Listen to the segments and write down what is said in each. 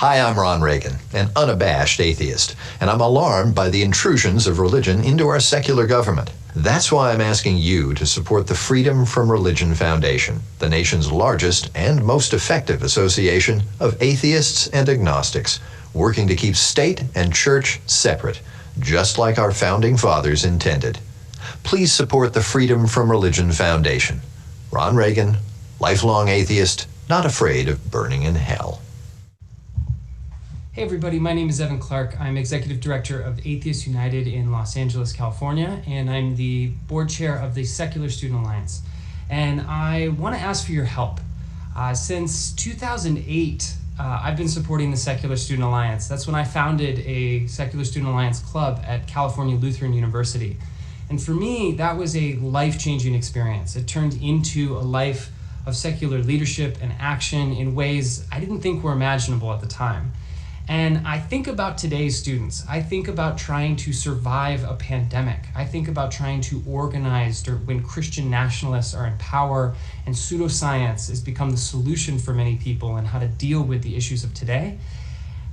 Hi, I'm Ron Reagan, an unabashed atheist, and I'm alarmed by the intrusions of religion into our secular government. That's why I'm asking you to support the Freedom from Religion Foundation, the nation's largest and most effective association of atheists and agnostics, working to keep state and church separate, just like our founding fathers intended. Please support the Freedom from Religion Foundation. Ron Reagan, lifelong atheist, not afraid of burning in hell. Hey everybody, my name is Evan Clark. I'm Executive Director of Atheists United in Los Angeles, California, and I'm the board chair of the Secular Student Alliance. And I want to ask for your help. Since 2008, I've been supporting the Secular Student Alliance. That's when I founded a Secular Student Alliance club at California Lutheran University. And for me, that was a life-changing experience. It turned into a life of secular leadership and action in ways I didn't think were imaginable at the time. And I think about today's students. I think about trying to survive a pandemic. I think about trying to organize when Christian nationalists are in power and pseudoscience has become the solution for many people and how to deal with the issues of today.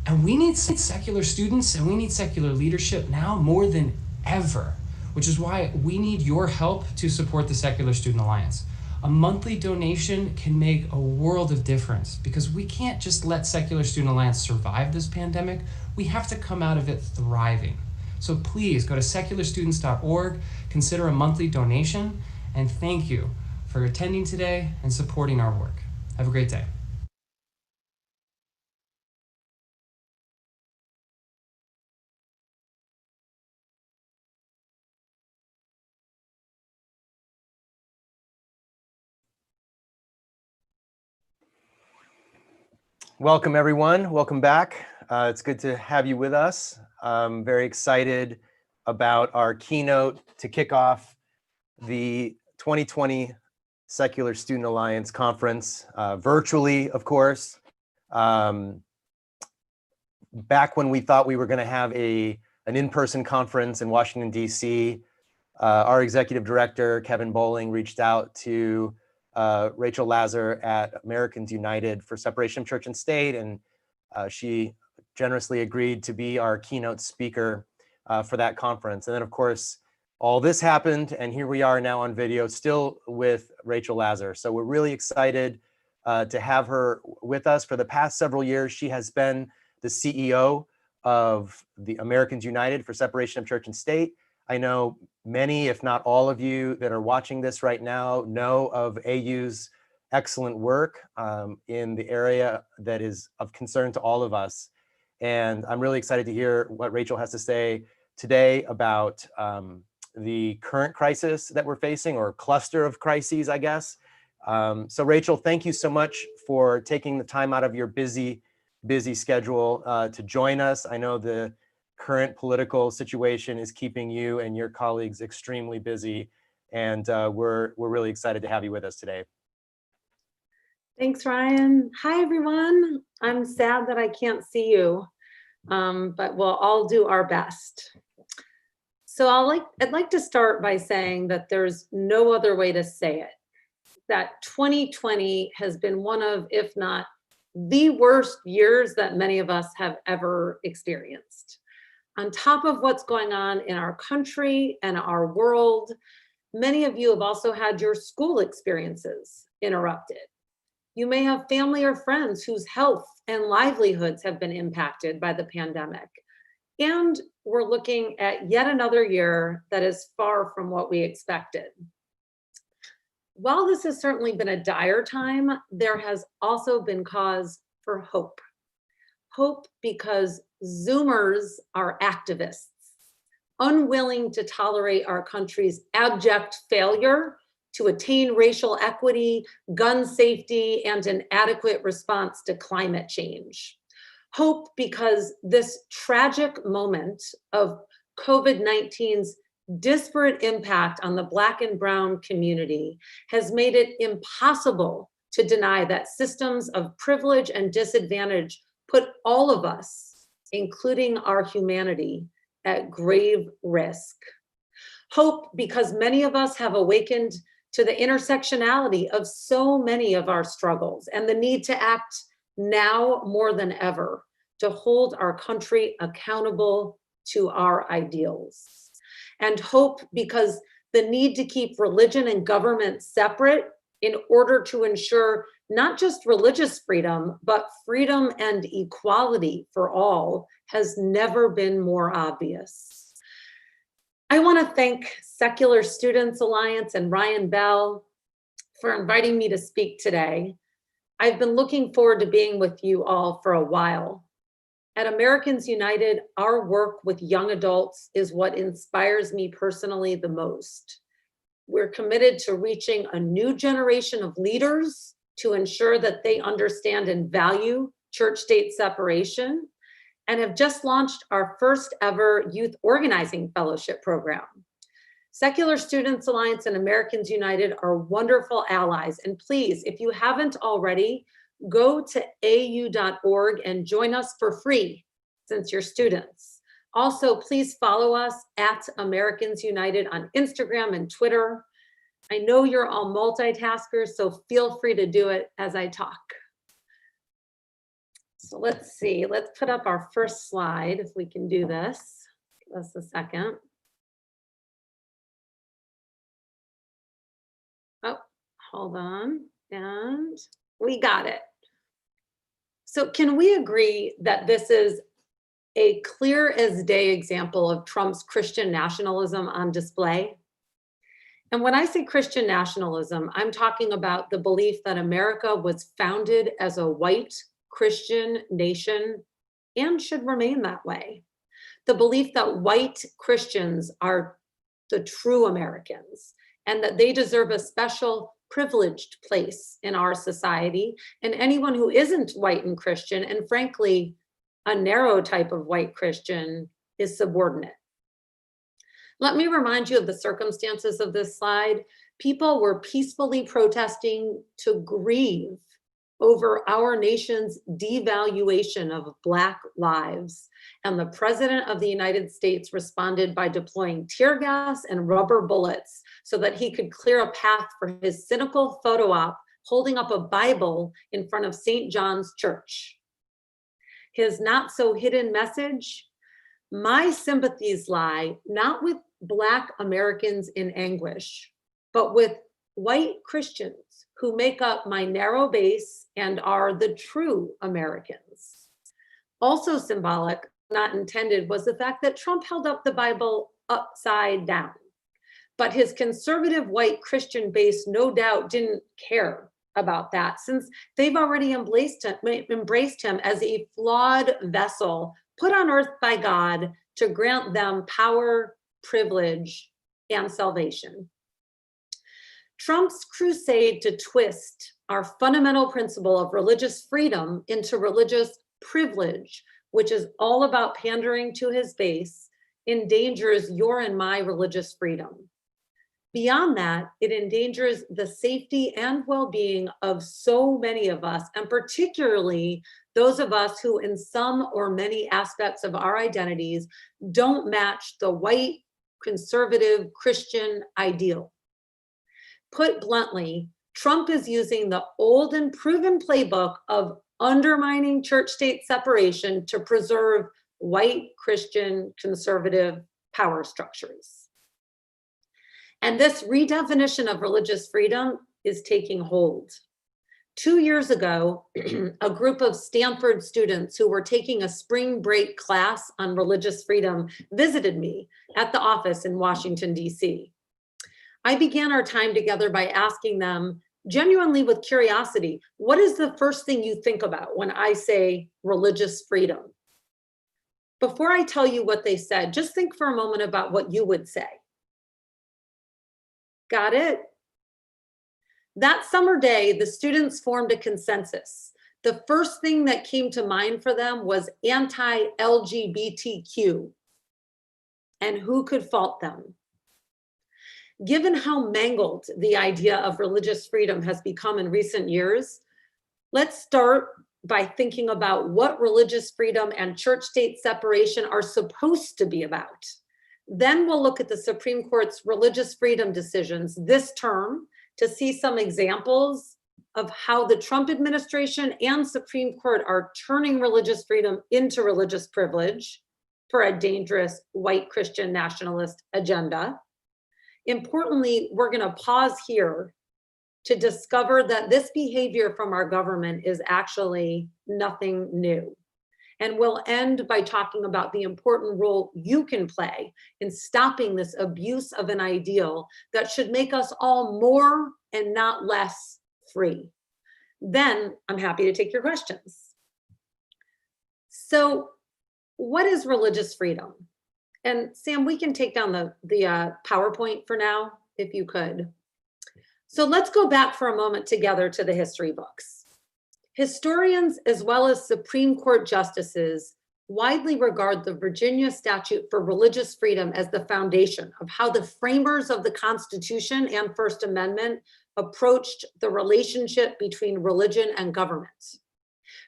And we need secular students and we need secular leadership now more than ever, which is why we need your help to support the Secular Student Alliance. A monthly donation can make a world of difference because we can't just let Secular Student Alliance survive this pandemic. We have to come out of it thriving. So please go to secularstudents.org, consider a monthly donation, and thank you for attending today and supporting our work. Have a great day. Welcome, everyone. Welcome back. It's good to have you with us. I'm very excited about our keynote to kick off the 2020 Secular Student Alliance Conference, virtually, of course. Back when we thought we were going to have an in-person conference in Washington, D.C., our executive director, Kevin Bowling, reached out to Rachel Lazar at Americans United for Separation of Church and State, and she generously agreed to be our keynote speaker for that conference. And then, of course, all this happened, and here we are now on video, still with Rachel Lazar. So we're really excited to have her with us. For the past several years, she has been the CEO of the Americans United for Separation of Church and State. I know many, if not all of you that are watching this right now know of AU's excellent work in the area that is of concern to all of us. And I'm really excited to hear what Rachel has to say today about the current crisis that we're facing, or cluster of crises, I guess. So Rachel, thank you so much for taking the time out of your busy schedule to join us. I know the current political situation is keeping you and your colleagues extremely busy, and we're really excited to have you with us today. Thanks, Ryan. Hi, everyone. I'm sad that I can't see you, but we'll all do our best. So I'd like to start by saying that there's no other way to say it, that 2020 has been one of, if not the worst years that many of us have ever experienced. On top of what's going on in our country and our world, many of you have also had your school experiences interrupted. You may have family or friends whose health and livelihoods have been impacted by the pandemic. And we're looking at yet another year that is far from what we expected. While this has certainly been a dire time, there has also been cause for hope. Hope because Zoomers are activists, unwilling to tolerate our country's abject failure to attain racial equity, gun safety, and an adequate response to climate change. Hope because this tragic moment of COVID-19's disparate impact on the Black and Brown community has made it impossible to deny that systems of privilege and disadvantage put all of us, including our humanity, at grave risk. Hope because many of us have awakened to the intersectionality of so many of our struggles and the need to act now more than ever to hold our country accountable to our ideals. And hope because the need to keep religion and government separate in order to ensure not just religious freedom, but freedom and equality for all has never been more obvious. I want to thank Secular Students Alliance and Ryan Bell for inviting me to speak today. I've been looking forward to being with you all for a while. At Americans United, our work with young adults is what inspires me personally the most. We're committed to reaching a new generation of leaders to ensure that they understand and value church-state separation, and have just launched our first ever youth organizing fellowship program. Secular Students Alliance and Americans United are wonderful allies, and please, if you haven't already, go to au.org and join us for free since you're students. Also, please follow us at Americans United on Instagram and Twitter. I know you're all multitaskers, so feel free to do it as I talk. So let's see, let's put up our first slide if we can do this. Give us a second. Oh, hold on, and we got it. So can we agree that this is a clear as day example of Trump's Christian nationalism on display? And when I say Christian nationalism, I'm talking about the belief that America was founded as a white Christian nation and should remain that way. The belief that white Christians are the true Americans and that they deserve a special privileged place in our society, and anyone who isn't white and Christian, and frankly, a narrow type of white Christian, is subordinate. Let me remind you of the circumstances of this slide. People were peacefully protesting to grieve over our nation's devaluation of Black lives. And the President of the United States responded by deploying tear gas and rubber bullets so that he could clear a path for his cynical photo op holding up a Bible in front of St. John's Church. His not so hidden message: my sympathies lie not with Black Americans in anguish, but with white Christians who make up my narrow base and are the true Americans. Also symbolic, not intended, was the fact that Trump held up the Bible upside down. But his conservative white Christian base no doubt didn't care about that, since they've already embraced him as a flawed vessel put on earth by God to grant them power, privilege, and salvation. Trump's crusade to twist our fundamental principle of religious freedom into religious privilege, which is all about pandering to his base, endangers your and my religious freedom. Beyond that, it endangers the safety and well-being of so many of us, and particularly those of us who in some or many aspects of our identities don't match the white, conservative, Christian ideal. Put bluntly, Trump is using the old and proven playbook of undermining church-state separation to preserve white, Christian, conservative power structures. And this redefinition of religious freedom is taking hold. 2 years ago, a group of Stanford students who were taking a spring break class on religious freedom visited me at the office in Washington, D.C. I began our time together by asking them, genuinely with curiosity, what is the first thing you think about when I say religious freedom? Before I tell you what they said, just think for a moment about what you would say. Got it? That summer day, the students formed a consensus. The first thing that came to mind for them was anti-LGBTQ. And who could fault them? Given how mangled the idea of religious freedom has become in recent years, let's start by thinking about what religious freedom and church-state separation are supposed to be about. Then we'll look at the Supreme Court's religious freedom decisions this term to see some examples of how the Trump administration and Supreme Court are turning religious freedom into religious privilege for a dangerous white Christian nationalist agenda. Importantly, we're going to pause here to discover that this behavior from our government is actually nothing new. And we'll end by talking about the important role you can play in stopping this abuse of an ideal that should make us all more and not less free. Then I'm happy to take your questions. So what is religious freedom? And Sam, we can take down the PowerPoint for now, if you could. So let's go back for a moment together to the history books. Historians, as well as Supreme Court justices, widely regard the Virginia Statute for religious freedom as the foundation of how the framers of the Constitution and First Amendment approached the relationship between religion and government.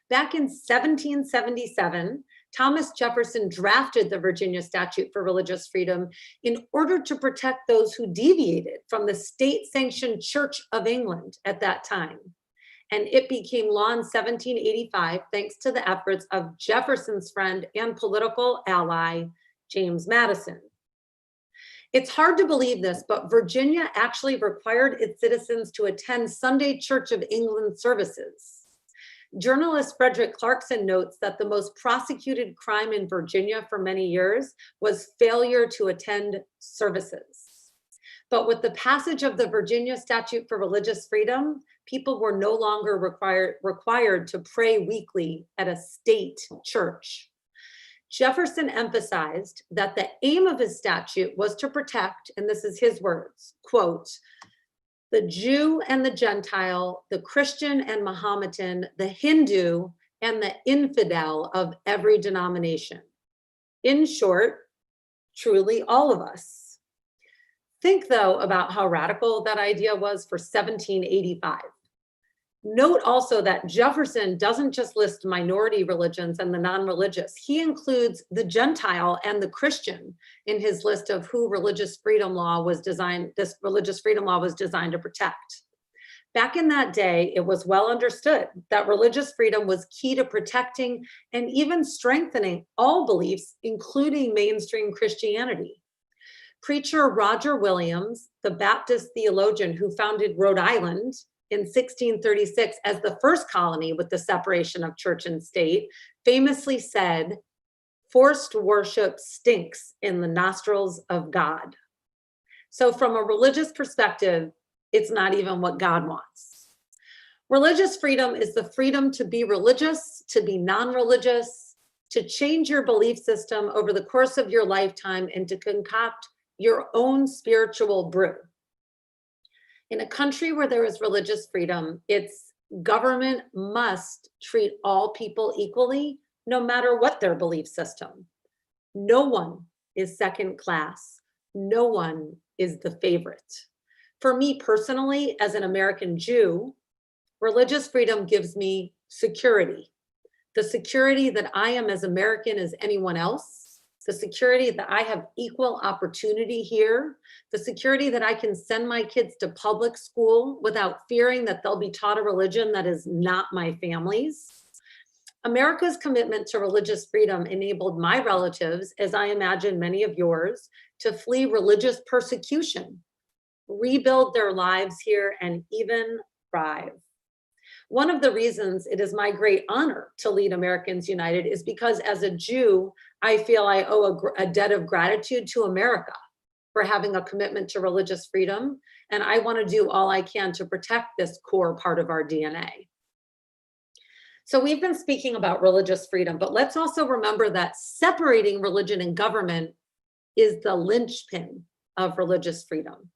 Back in 1777, Thomas Jefferson drafted the Virginia Statute for Religious Freedom in order to protect those who deviated from the state-sanctioned Church of England at that time. And it became law in 1785 thanks to the efforts of Jefferson's friend and political ally, James Madison. It's hard to believe this, but Virginia actually required its citizens to attend Sunday Church of England services. Journalist Frederick Clarkson notes that the most prosecuted crime in Virginia for many years was failure to attend services. But with the passage of the Virginia Statute for Religious Freedom, people were no longer required to pray weekly at a state church. Jefferson emphasized that the aim of his statute was to protect, and this is his words, quote, the Jew and the Gentile, the Christian and Mohammedan, the Hindu and the infidel of every denomination. In short, truly all of us. Think though about how radical that idea was for 1785. Note also that Jefferson doesn't just list minority religions and the non-religious. He includes the Gentile and the Christian in his list of who this religious freedom law was designed to protect. Back in that day, it was well understood that religious freedom was key to protecting and even strengthening all beliefs, including mainstream Christianity. Preacher Roger Williams, the Baptist theologian who founded Rhode Island in 1636 as the first colony with the separation of church and state, famously said, "Forced worship stinks in the nostrils of God." So from a religious perspective, it's not even what God wants. Religious freedom is the freedom to be religious, to be non-religious, to change your belief system over the course of your lifetime, and to concoct your own spiritual brew. In a country where there is religious freedom, its government must treat all people equally, no matter what their belief system. No one is second class. No one is the favorite. For me personally, as an American Jew, religious freedom gives me security. The security that I am as American as anyone else, the security that I have equal opportunity here, the security that I can send my kids to public school without fearing that they'll be taught a religion that is not my family's. America's commitment to religious freedom enabled my relatives, as I imagine many of yours, to flee religious persecution, rebuild their lives here, and even thrive. One of the reasons it is my great honor to lead Americans United is because as a Jew, I feel I owe a debt of gratitude to America for having a commitment to religious freedom. And I want to do all I can to protect this core part of our DNA. So we've been speaking about religious freedom, but let's also remember that separating religion and government is the linchpin of religious freedom.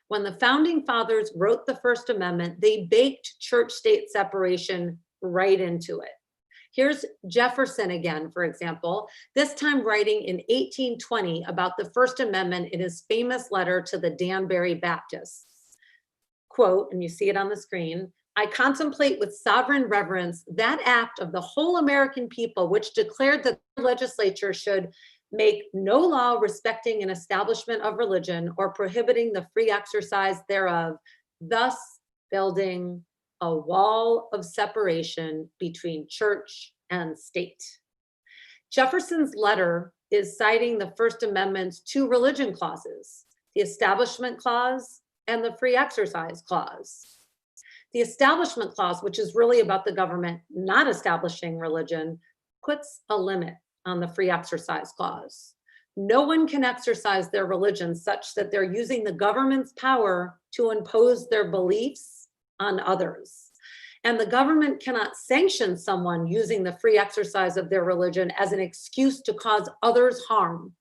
When the founding fathers wrote the First Amendment, they baked church-state separation right into it. Here's Jefferson again, for example, this time writing in 1820 about the First Amendment in his famous letter to the Danbury Baptists. Quote, and you see it on the screen, "I contemplate with sovereign reverence that act of the whole American people which declared that the legislature should make no law respecting an establishment of religion or prohibiting the free exercise thereof, thus building a wall of separation between church and state. Jefferson's letter is citing the First Amendment's two religion clauses, the Establishment Clause and the Free Exercise Clause. The Establishment Clause, which is really about the government not establishing religion, puts a limit on the Free Exercise Clause. No one can exercise their religion such that they're using the government's power to impose their beliefs on others. And the government cannot sanction someone using the free exercise of their religion as an excuse to cause others harm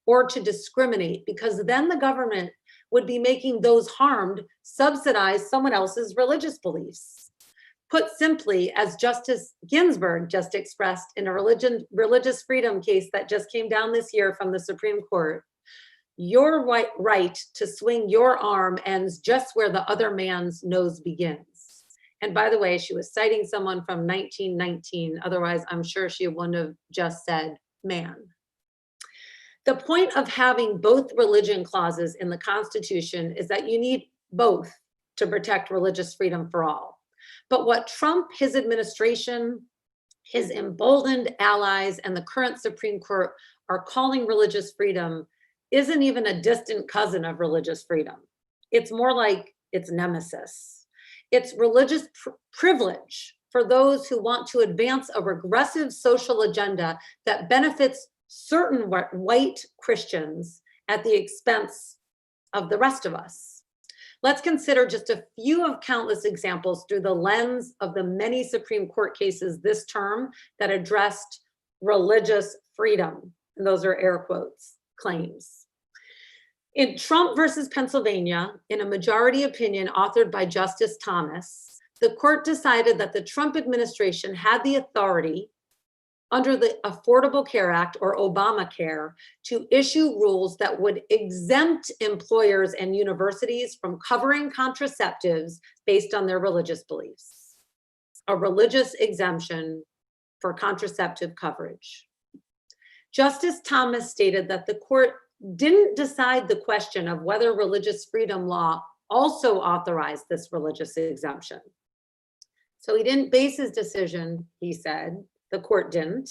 or to discriminate, because then the government would be making those harmed subsidize someone else's religious beliefs. Put simply, as Justice Ginsburg just expressed in a religious freedom case that just came down this year from the Supreme Court, your right to swing your arm ends just where the other man's nose begins. And by the way, she was citing someone from 1919. Otherwise, I'm sure she wouldn't have just said man. The point of having both religion clauses in the Constitution is that you need both to protect religious freedom for all. But what Trump, his administration, his emboldened allies, and the current Supreme Court are calling religious freedom isn't even a distant cousin of religious freedom. It's more like its nemesis. It's religious privilege for those who want to advance a regressive social agenda that benefits certain white Christians at the expense of the rest of us. Let's consider just a few of countless examples through the lens of the many Supreme Court cases this term that addressed religious freedom. And those are air quotes, claims. In Trump versus Pennsylvania, in a majority opinion authored by Justice Thomas, the court decided that the Trump administration had the authority under the Affordable Care Act, or Obamacare, to issue rules that would exempt employers and universities from covering contraceptives based on their religious beliefs. A religious exemption for contraceptive coverage. Justice Thomas stated that the court didn't decide the question of whether religious freedom law also authorized this religious exemption. So he didn't base his decision, he said, the court didn't,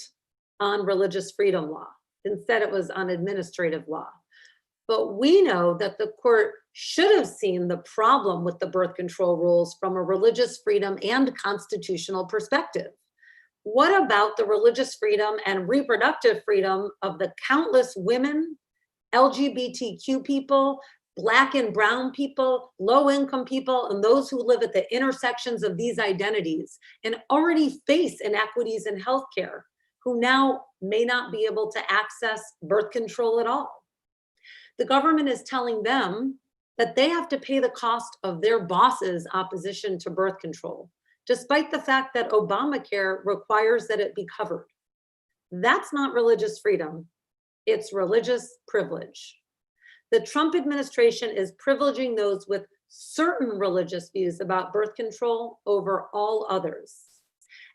on religious freedom law. Instead, it was on administrative law. But we know that the court should have seen the problem with the birth control rules from a religious freedom and constitutional perspective. What about the religious freedom and reproductive freedom of the countless women, LGBTQ people, Black and brown people, low-income people, and those who live at the intersections of these identities and already face inequities in healthcare, who now may not be able to access birth control at all? The government is telling them that they have to pay the cost of their boss's opposition to birth control, despite the fact that Obamacare requires that it be covered. That's not religious freedom, it's religious privilege. The Trump administration is privileging those with certain religious views about birth control over all others.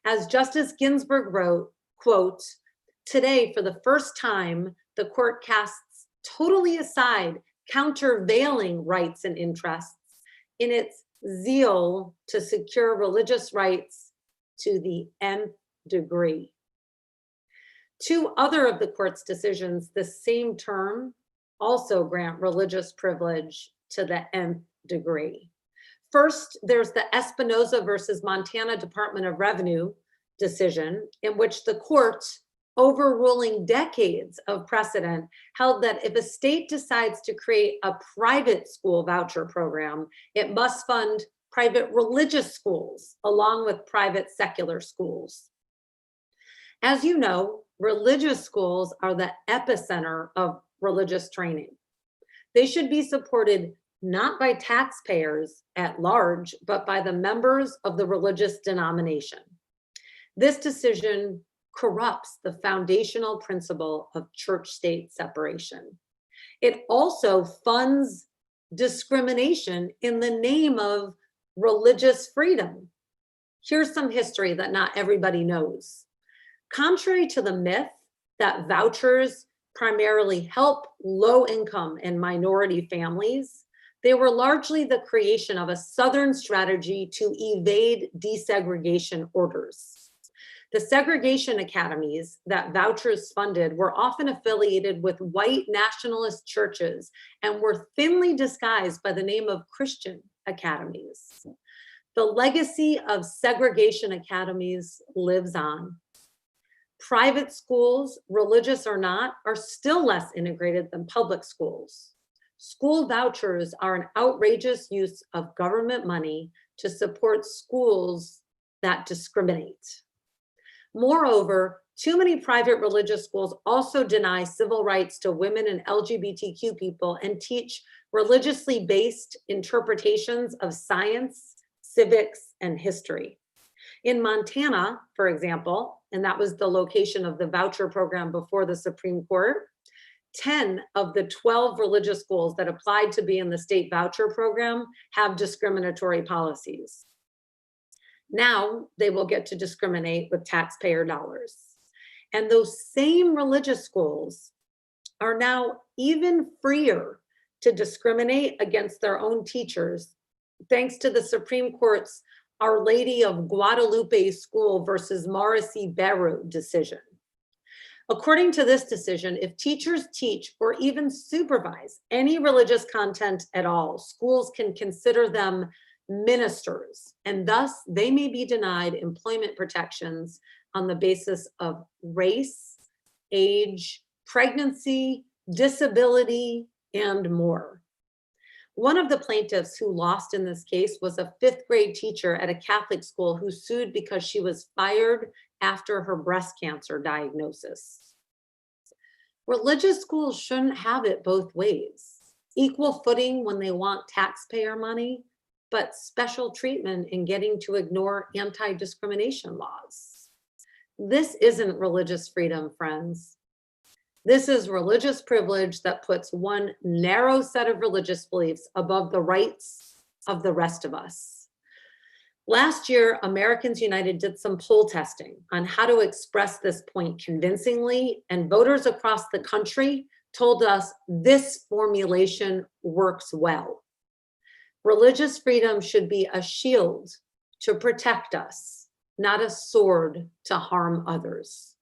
As Justice Ginsburg wrote, quote, "Today, for the first time, the court casts totally aside countervailing rights and interests in its zeal to secure religious rights to the nth degree." Two other of the court's decisions, the same term, also grant religious privilege to the nth degree. First, there's the Espinoza versus Montana Department of Revenue decision, in which the court, overruling decades of precedent, held that if a state decides to create a private school voucher program, it must fund private religious schools along with private secular schools. As you know, religious schools are the epicenter of religious training. They should be supported not by taxpayers at large, but by the members of the religious denomination. This decision corrupts the foundational principle of church-state separation. It also funds discrimination in the name of religious freedom. Here's some history that not everybody knows. Contrary to the myth that vouchers primarily help low-income and minority families, They were largely the creation of a Southern strategy to evade desegregation orders. The segregation academies that vouchers funded were often affiliated with white nationalist churches and were thinly disguised by the name of Christian academies. The legacy of segregation academies lives on. Private schools, religious or not, are still less integrated than public schools. School vouchers are an outrageous use of government money to support schools that discriminate. Moreover, too many private religious schools also deny civil rights to women and LGBTQ people and teach religiously based interpretations of science, civics, and history. In Montana, for example, and that was the location of the voucher program before the Supreme Court, 10 of the 12 religious schools that applied to be in the state voucher program have discriminatory policies. Now they will get to discriminate with taxpayer dollars. And those same religious schools are now even freer to discriminate against their own teachers, thanks to the Supreme Court's Our Lady of Guadalupe School versus Morrissey Barrow decision. According to this decision, if teachers teach or even supervise any religious content at all, schools can consider them ministers, and thus they may be denied employment protections on the basis of race, age, pregnancy, disability, and more. One of the plaintiffs who lost in this case was a 5th grade teacher at a Catholic school who sued because she was fired after her breast cancer diagnosis. Religious schools shouldn't have it both ways. Equal footing when they want taxpayer money, but special treatment in getting to ignore anti-discrimination laws. This isn't religious freedom, friends. This is religious privilege that puts one narrow set of religious beliefs above the rights of the rest of us. Last year, Americans United did some poll testing on how to express this point convincingly, and voters across the country told us this formulation works well. Religious freedom should be a shield to protect us, not a sword to harm others.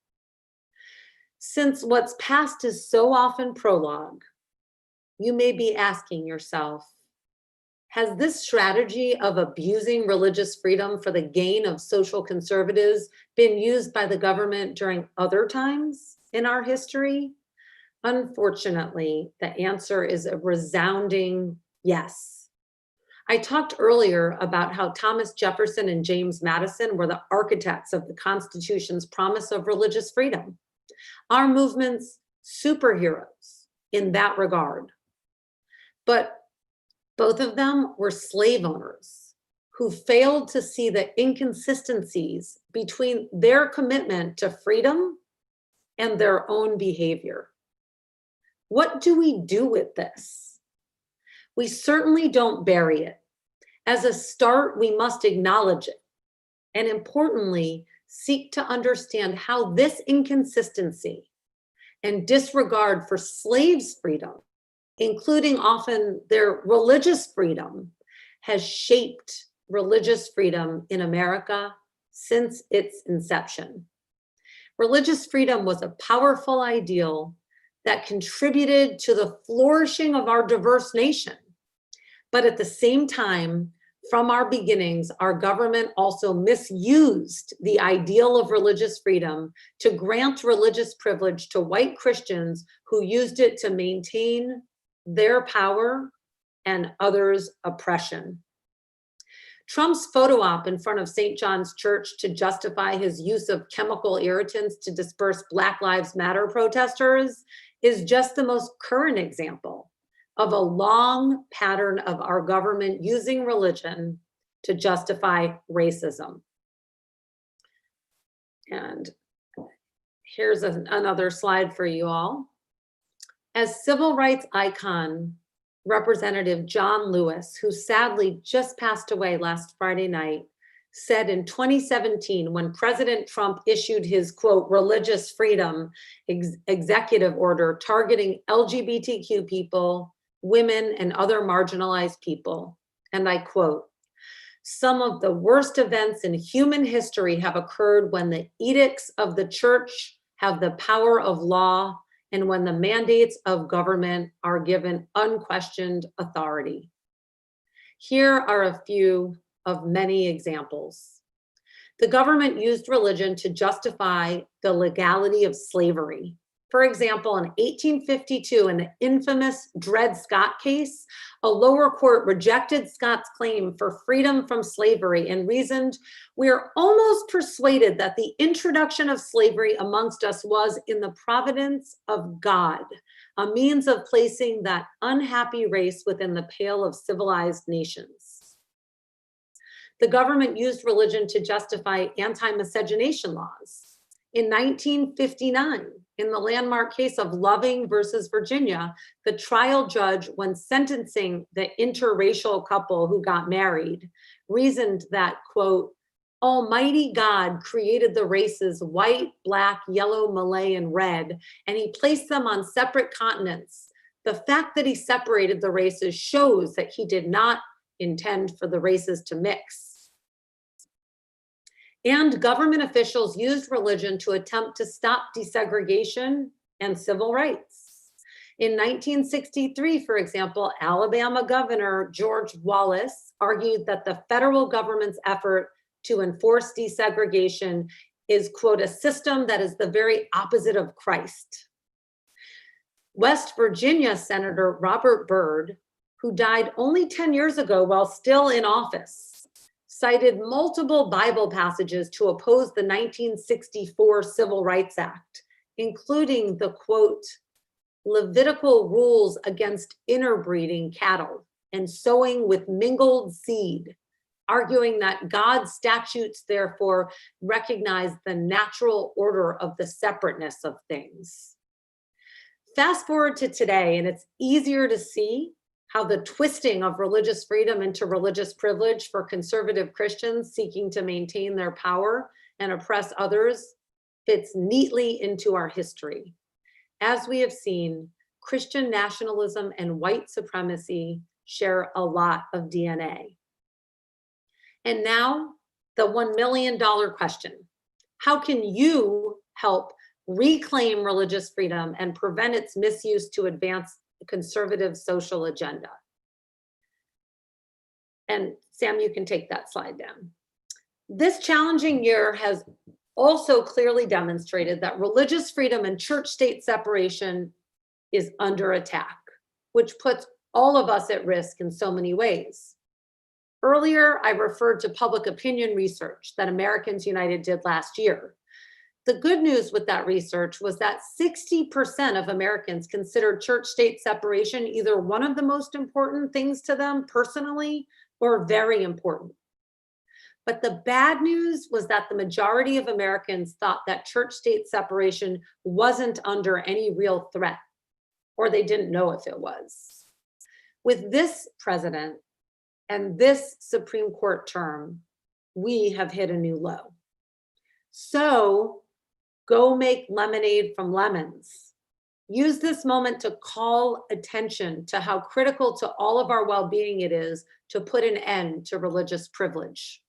Since what's past is so often prologue, you may be asking yourself, has this strategy of abusing religious freedom for the gain of social conservatives been used by the government during other times in our history? Unfortunately, the answer is a resounding yes. I talked earlier about how Thomas Jefferson and James Madison were the architects of the Constitution's promise of religious freedom. Our movement's superheroes in that regard. But both of them were slave owners who failed to see the inconsistencies between their commitment to freedom and their own behavior. What do we do with this? We certainly don't bury it. As a start, we must acknowledge it. And importantly, seek to understand how this inconsistency and disregard for slaves' freedom, including often their religious freedom, has shaped religious freedom in America since its inception. Religious freedom was a powerful ideal that contributed to the flourishing of our diverse nation. But at the same time, from our beginnings, our government also misused the ideal of religious freedom to grant religious privilege to white Christians who used it to maintain their power and others' oppression. Trump's photo op in front of St. John's Church to justify his use of chemical irritants to disperse Black Lives Matter protesters is just the most current example of a long pattern of our government using religion to justify racism. And here's another slide for you all. As civil rights icon, Representative John Lewis, who sadly just passed away last Friday night, said in 2017, when President Trump issued his, quote, religious freedom executive order targeting LGBTQ people, women, and other marginalized people. And I quote, "Some of the worst events in human history have occurred when the edicts of the church have the power of law and when the mandates of government are given unquestioned authority." Here are a few of many examples. The government used religion to justify the legality of slavery. For example, in 1852, in the infamous Dred Scott case, a lower court rejected Scott's claim for freedom from slavery and reasoned, "We are almost persuaded that the introduction of slavery amongst us was in the providence of God, a means of placing that unhappy race within the pale of civilized nations." The government used religion to justify anti-miscegenation laws. In 1959, in the landmark case of Loving versus Virginia, the trial judge, when sentencing the interracial couple who got married, reasoned that, quote, "Almighty God created the races white, black, yellow, Malay, and red, and he placed them on separate continents. The fact that he separated the races shows that he did not intend for the races to mix." And government officials used religion to attempt to stop desegregation and civil rights. In 1963, for example, Alabama Governor George Wallace argued that the federal government's effort to enforce desegregation is, quote, "a system that is the very opposite of Christ." West Virginia Senator Robert Byrd, who died only 10 years ago while still in office, cited multiple Bible passages to oppose the 1964 Civil Rights Act, including the, quote, "Levitical rules against interbreeding cattle and sowing with mingled seed," arguing that God's statutes therefore recognize the natural order of the separateness of things. Fast forward to today, and it's easier to see how the twisting of religious freedom into religious privilege for conservative Christians seeking to maintain their power and oppress others fits neatly into our history. As we have seen, Christian nationalism and white supremacy share a lot of DNA. And now, the $1 million question. How can you help reclaim religious freedom and prevent its misuse to advance conservative social agenda? And Sam, you can take that slide down. This challenging year has also clearly demonstrated that religious freedom and church-state separation is under attack, which puts all of us at risk in so many ways. Earlier, I referred to public opinion research that Americans United did last year. The good news with that research was that 60% of Americans considered church-state separation either one of the most important things to them personally or very important. But the bad news was that the majority of Americans thought that church-state separation wasn't under any real threat, or they didn't know if it was. With this president and this Supreme Court term, we have hit a new low. So, go make lemonade from lemons. Use this moment to call attention to how critical to all of our well-being it is to put an end to religious privilege.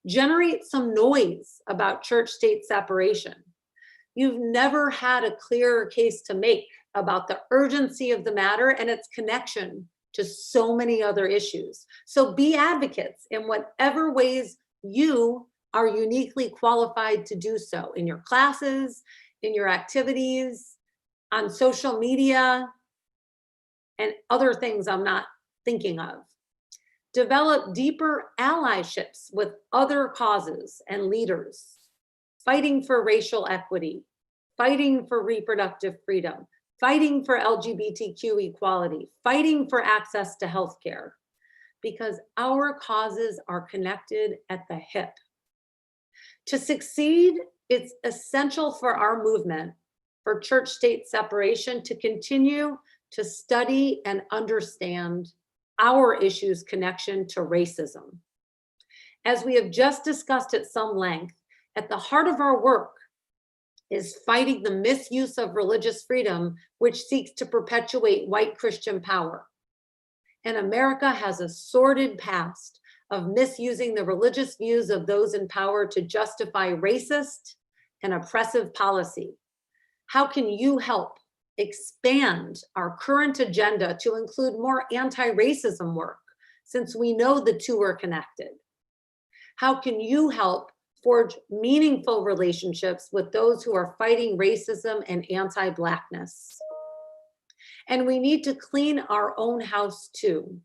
Generate some noise about church-state separation. You've never had a clearer case to make about the urgency of the matter and its connection to so many other issues. So be advocates in whatever ways you are uniquely qualified to do so, in your classes, in your activities, on social media, and other things I'm not thinking of. Develop deeper allyships with other causes and leaders, fighting for racial equity, fighting for reproductive freedom, fighting for LGBTQ equality, fighting for access to healthcare, because our causes are connected at the hip. To succeed, it's essential for our movement for church-state separation to continue to study and understand our issue's connection to racism. As we have just discussed at some length, at the heart of our work is fighting the misuse of religious freedom, which seeks to perpetuate white Christian power. And America has a sordid past of misusing the religious views of those in power to justify racist and oppressive policy. How can you help expand our current agenda to include more anti-racism work, since we know the two are connected? How can you help forge meaningful relationships with those who are fighting racism and anti-Blackness? And we need to clean our own house too.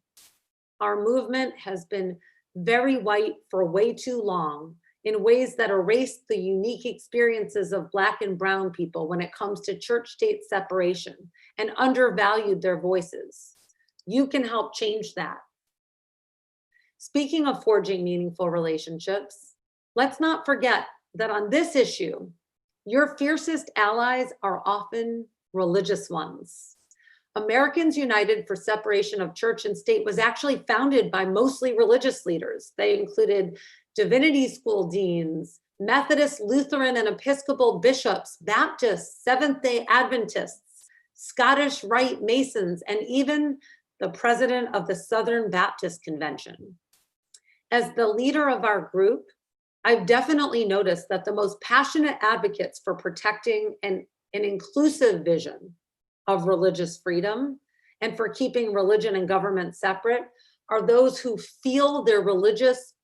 Our movement has been very white for way too long in ways that erase the unique experiences of Black and brown people when it comes to church-state separation and undervalued their voices. You can help change that. Speaking of forging meaningful relationships, let's not forget that on this issue, your fiercest allies are often religious ones. Americans United for Separation of Church and State was actually founded by mostly religious leaders. They included divinity school deans, Methodist, Lutheran, and Episcopal bishops, Baptists, Seventh-day Adventists, Scottish Rite Masons, and even the president of the Southern Baptist Convention. As the leader of our group, I've definitely noticed that the most passionate advocates for protecting an inclusive vision of religious freedom and for keeping religion and government separate are those who feel their religious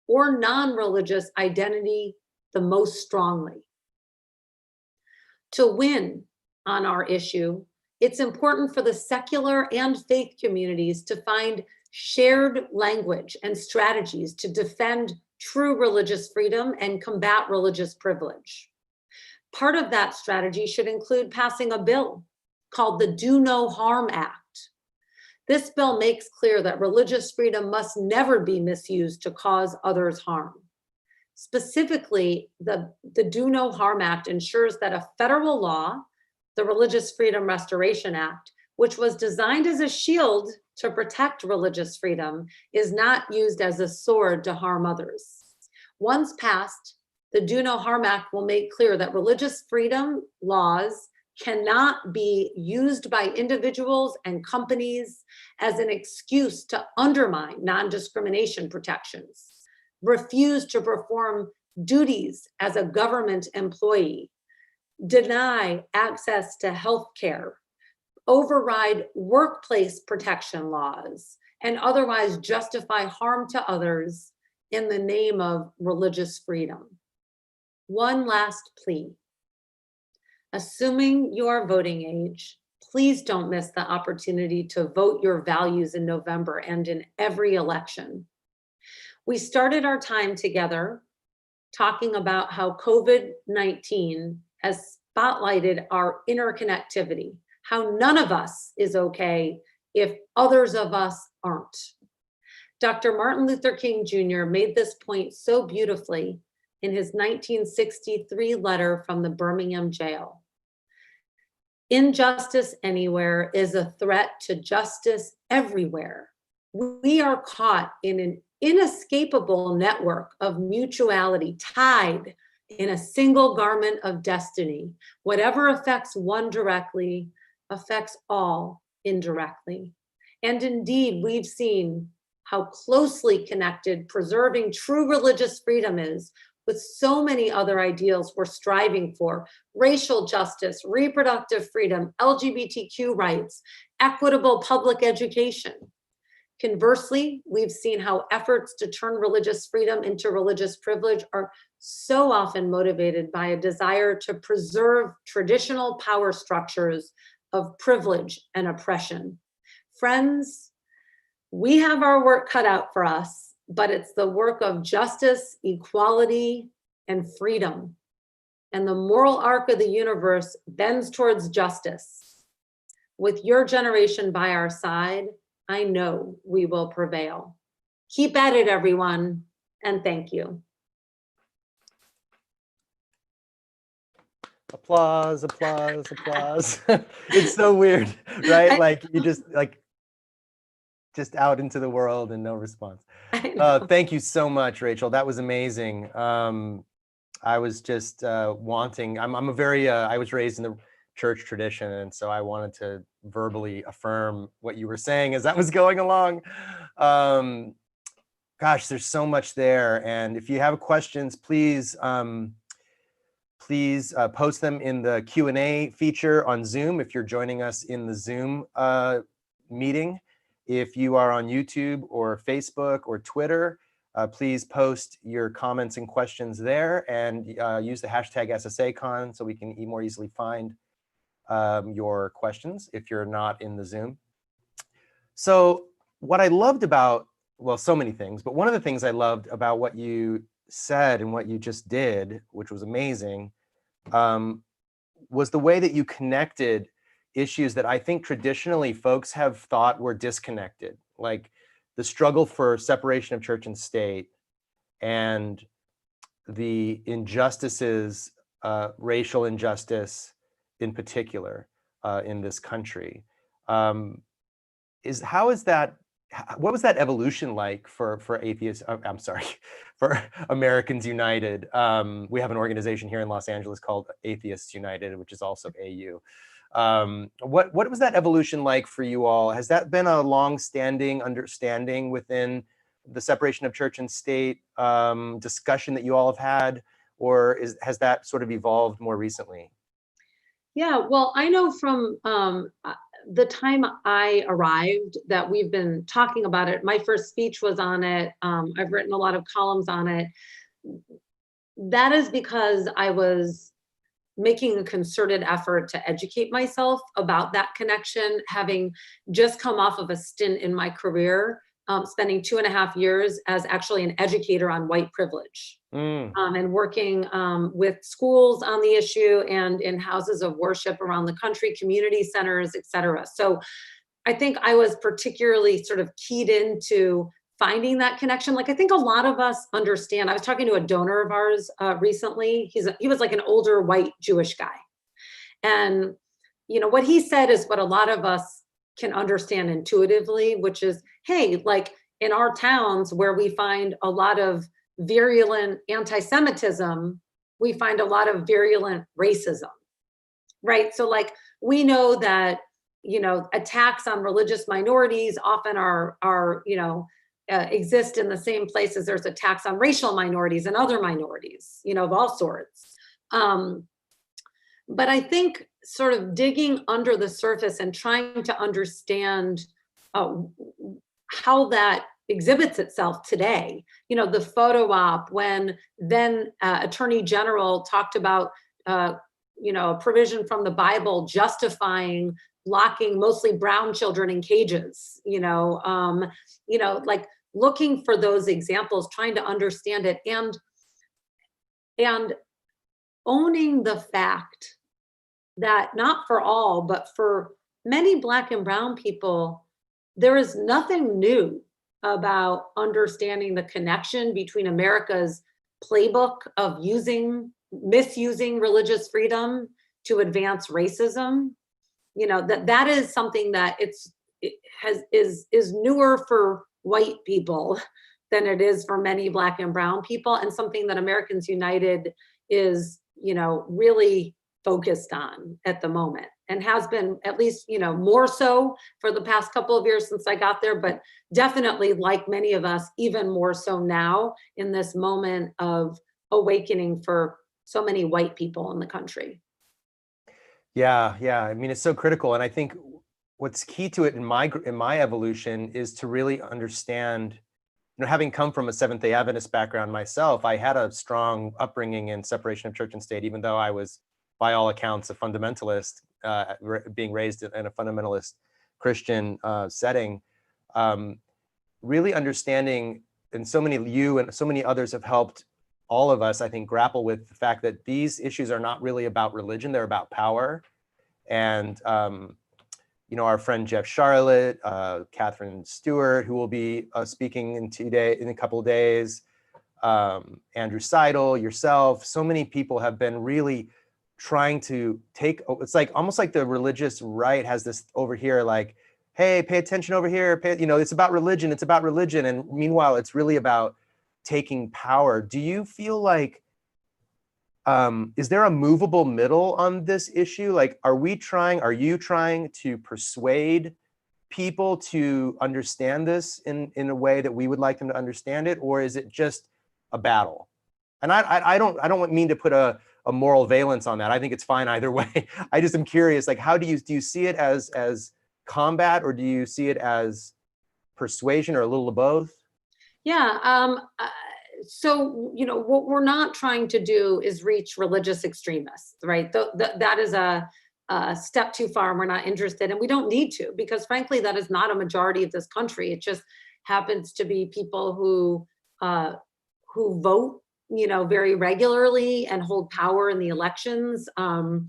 or non-religious identity the most strongly. To win on our issue, it's important for the secular and faith communities to find shared language and strategies to defend true religious freedom and combat religious privilege. Part of that strategy should include passing a bill called the Do No Harm Act. This bill makes clear that religious freedom must never be misused to cause others harm. Specifically, the Do No Harm Act ensures that a federal law, the Religious Freedom Restoration Act, which was designed as a shield to protect religious freedom, is not used as a sword to harm others. Once passed, the Do No Harm Act will make clear that religious freedom laws cannot be used by individuals and companies as an excuse to undermine non-discrimination protections, refuse to perform duties as a government employee, deny access to health care, override workplace protection laws, and otherwise justify harm to others in the name of religious freedom. One last plea. Assuming you are voting age, please don't miss the opportunity to vote your values in November and in every election. We started our time together talking about how COVID-19 has spotlighted our interconnectivity, how none of us is okay if others of us aren't. Dr. Martin Luther King Jr. made this point so beautifully in his 1963 letter from the Birmingham jail. Injustice anywhere is a threat to justice everywhere. We are caught in an inescapable network of mutuality, tied in a single garment of destiny. Whatever affects one directly affects all indirectly. And indeed, we've seen how closely connected preserving true religious freedom is with so many other ideals we're striving for: racial justice, reproductive freedom, LGBTQ rights, equitable public education. Conversely, we've seen how efforts to turn religious freedom into religious privilege are so often motivated by a desire to preserve traditional power structures of privilege and oppression. Friends, we have our work cut out for us, but it's the work of justice, equality, and freedom. And the moral arc of the universe bends towards justice. With your generation by our side, I know we will prevail. Keep at it, everyone, and thank you. Applause, applause, applause. It's so weird, right? Like you just out into the world and no response. Thank you so much, Rachel. That was amazing. I was just wanting, I was raised in the church tradition. And so I wanted to verbally affirm what you were saying as that was going along. Gosh, there's so much there. And if you have questions, please post them in the Q&A feature on Zoom if you're joining us in the Zoom meeting. If you are on YouTube or Facebook or Twitter, please post your comments and questions there, and use the hashtag SSACon so we can more easily find your questions if you're not in the Zoom. So what I loved about, well, so many things, but one of the things I loved about what you said and what you just did, which was amazing, was the way that you connected issues that I think traditionally folks have thought were disconnected, like the struggle for separation of church and state and the injustices, racial injustice in particular in this country. What was that evolution like for atheists? I'm sorry, for Americans United. We have an organization here in Los Angeles called Atheists United, which is also AU. What was that evolution like for you all? Has that been a long-standing understanding within the separation of church and state discussion that you all have had, or has that sort of evolved more recently? Yeah, well, I know from the time I arrived that we've been talking about it. My first speech was on it. I've written a lot of columns on it. That is because I was making a concerted effort to educate myself about that connection, having just come off of a stint in my career, spending 2.5 years as actually an educator on white privilege. And working with schools on the issue and in houses of worship around the country, community centers, et cetera. So I think I was particularly sort of keyed into finding that connection. Like, I think a lot of us understand. I was talking to a donor of ours recently. He was like an older white Jewish guy. And, you know, what he said is what a lot of us can understand intuitively, which is, hey, like in our towns where we find a lot of virulent anti-Semitism, we find a lot of virulent racism, right? So like, we know that, you know, attacks on religious minorities often are you know, exist in the same place as there's attacks on racial minorities and other minorities, you know, of all sorts. But I think sort of digging under the surface and trying to understand how that exhibits itself today. You know, the photo op when then Attorney General talked about, you know, a provision from the Bible justifying locking mostly brown children in cages, you know, like looking for those examples, trying to understand it and owning the fact that not for all, but for many Black and brown people, there is nothing new about understanding the connection between America's playbook of misusing religious freedom to advance racism. You know, that is something that is newer for white people than it is for many Black and brown people, and something that Americans United is, you know, really focused on at the moment, and has been, at least, you know, more so for the past couple of years since I got there, but definitely, like many of us, even more so now in this moment of awakening for so many white people in the country. Yeah. I mean, it's so critical. And I think what's key to it in my evolution is to really understand, you know, having come from a Seventh-day Adventist background myself, I had a strong upbringing in separation of church and state, even though I was, by all accounts, a fundamentalist, being raised in a fundamentalist Christian setting. Really understanding, and so many you and so many others have helped all of us, I think, grapple with the fact that these issues are not really about religion, they're about power. And you know, our friend Jeff Charlotte, Catherine Stewart, who will be speaking in a couple of days, Andrew Seidel, yourself, so many people have been really trying to take, it's like almost like the religious right has this over here, like, hey, pay attention over here, you know, it's about religion, and meanwhile, it's really about taking power. Do you feel like Is there a movable middle on this issue? Like, are you trying to persuade people to understand this in a way that we would like them to understand it, or is it just a battle? And I don't mean to put a moral valence on that. I think it's fine either way. I just am curious, like, how do you see it as combat, or do you see it as persuasion, or a little of both? Yeah. So, what we're not trying to do is reach religious extremists, right? That is a step too far, and we're not interested, and we don't need to, because frankly, that is not a majority of this country. It just happens to be people who vote, very regularly and hold power in the elections, and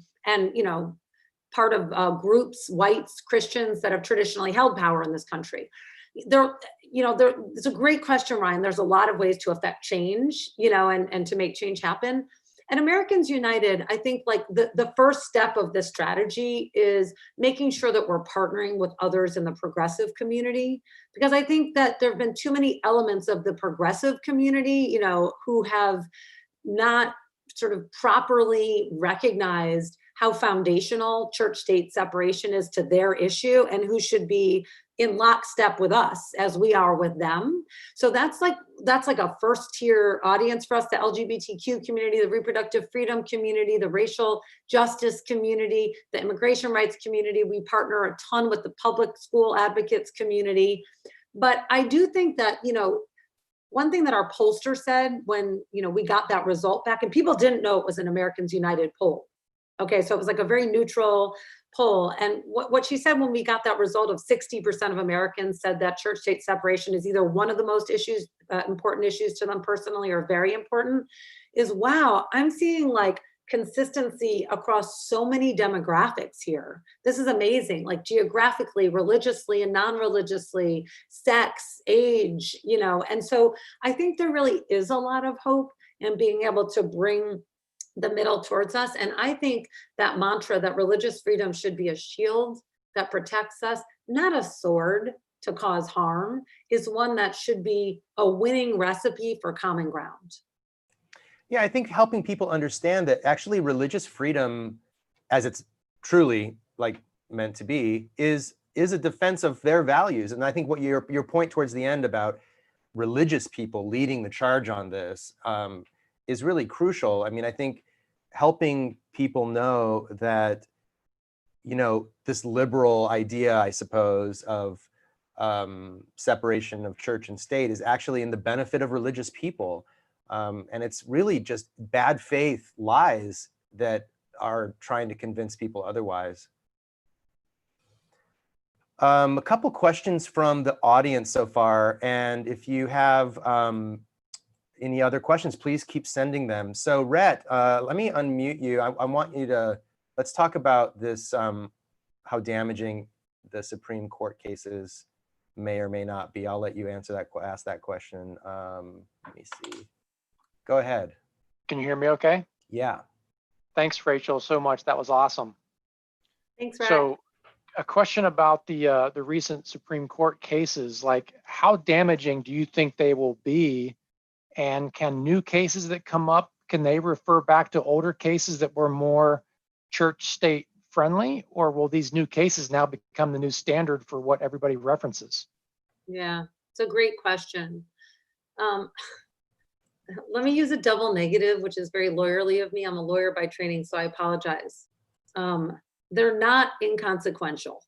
part of groups, whites, Christians, that have traditionally held power in this country. It's a great question, Ryan. There's a lot of ways to affect change, and to make change happen. And Americans United, I think, like, the first step of this strategy is making sure that we're partnering with others in the progressive community, because I think that there have been too many elements of the progressive community, who have not sort of properly recognized how foundational church-state separation is to their issue, and who should be in lockstep with us as we are with them. So that's like a first tier audience for us: the LGBTQ community, the reproductive freedom community, the racial justice community, the immigration rights community. We partner a ton with the public school advocates community. But I do think that, one thing that our pollster said when, we got that result back, and people didn't know it was an Americans United poll. Okay, so it was like a very neutral poll. And what she said when we got that result of 60% of Americans said that church-state separation is either one of the most important issues to them personally, or very important, is, wow, I'm seeing like consistency across so many demographics here. This is amazing, like geographically, religiously and non-religiously, sex, age, and so I think there really is a lot of hope in being able to bring the middle towards us. And I think that mantra that religious freedom should be a shield that protects us, not a sword to cause harm, is one that should be a winning recipe for common ground. Yeah, I think helping people understand that actually religious freedom, as it's truly like meant to be, is a defense of their values. And I think what your point towards the end about religious people leading the charge on this is really crucial. I mean, I think helping people know that, this liberal idea, I suppose, of separation of church and state is actually in the benefit of religious people. And it's really just bad faith lies that are trying to convince people otherwise. A couple questions from the audience so far, and if you have any other questions, please keep sending them. So Rhett, let me unmute you. I want you to, let's talk about this, how damaging the Supreme Court cases may or may not be. I'll let you ask that question. Let me see. Go ahead. Can you hear me okay? Yeah. Thanks, Rachel, so much. That was awesome. Thanks, Ryan. So a question about the recent Supreme Court cases, like how damaging do you think they will be? And can new cases that come up, can they refer back to older cases that were more church-state friendly? Or will these new cases now become the new standard for what everybody references? Yeah, it's a great question. Let me use a double negative, which is very lawyerly of me. I'm a lawyer by training, so I apologize. They're not inconsequential.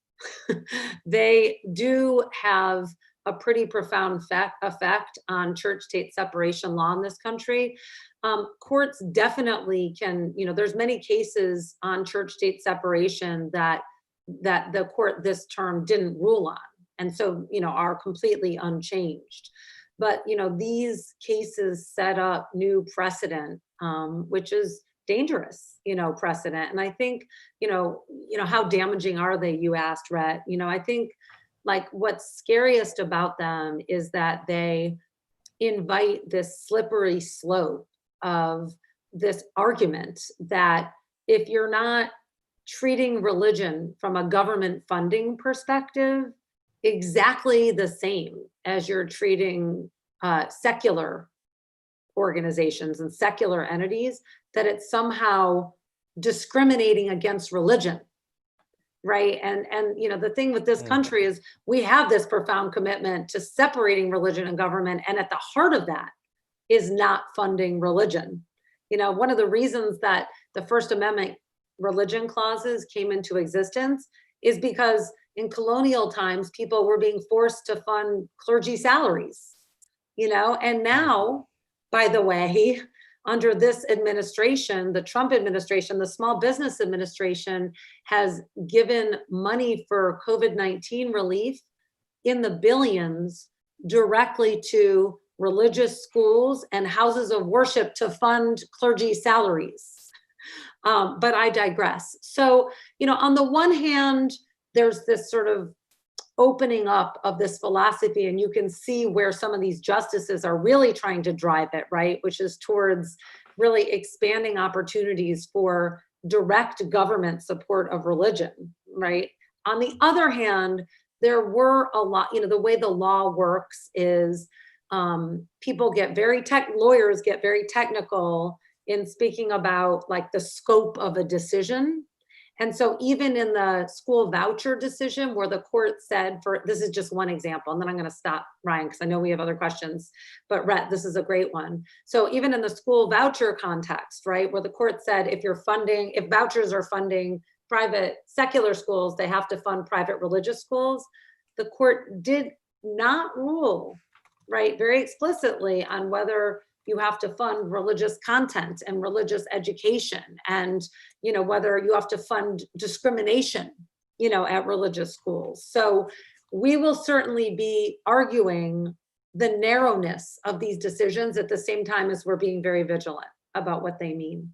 They do have a pretty profound effect on church-state separation law in this country. Courts definitely can, there's many cases on church-state separation that the court this term didn't rule on, and so, are completely unchanged. But, these cases set up new precedent, which is dangerous, precedent. And I think, how damaging are they, you asked, Rhett. I think, like, what's scariest about them is that they invite this slippery slope of this argument that if you're not treating religion from a government funding perspective exactly the same as you're treating secular organizations and secular entities, that it's somehow discriminating against religion, right? And the thing with this country is we have this profound commitment to separating religion and government, and at the heart of that is not funding religion. One of the reasons that the First Amendment religion clauses came into existence is because in colonial times, people were being forced to fund clergy salaries, and now, by the way, under this administration, the Trump administration, the Small Business Administration has given money for COVID-19 relief in the billions directly to religious schools and houses of worship to fund clergy salaries. But I digress. So, on the one hand, there's this sort of opening up of this philosophy, and you can see where some of these justices are really trying to drive it, right? Which is towards really expanding opportunities for direct government support of religion, right? On the other hand, there were a lot, the way the law works is people get lawyers get very technical in speaking about like the scope of a decision. And so even in the school voucher decision where the court said, this is just one example, and then I'm going to stop, Ryan, because I know we have other questions, but Rhett, this is a great one. So even in the school voucher context, right, where the court said if vouchers are funding private secular schools, they have to fund private religious schools, the court did not rule, right, very explicitly on whether you have to fund religious content and religious education, and whether you have to fund discrimination at religious schools. So we will certainly be arguing the narrowness of these decisions at the same time as we're being very vigilant about what they mean.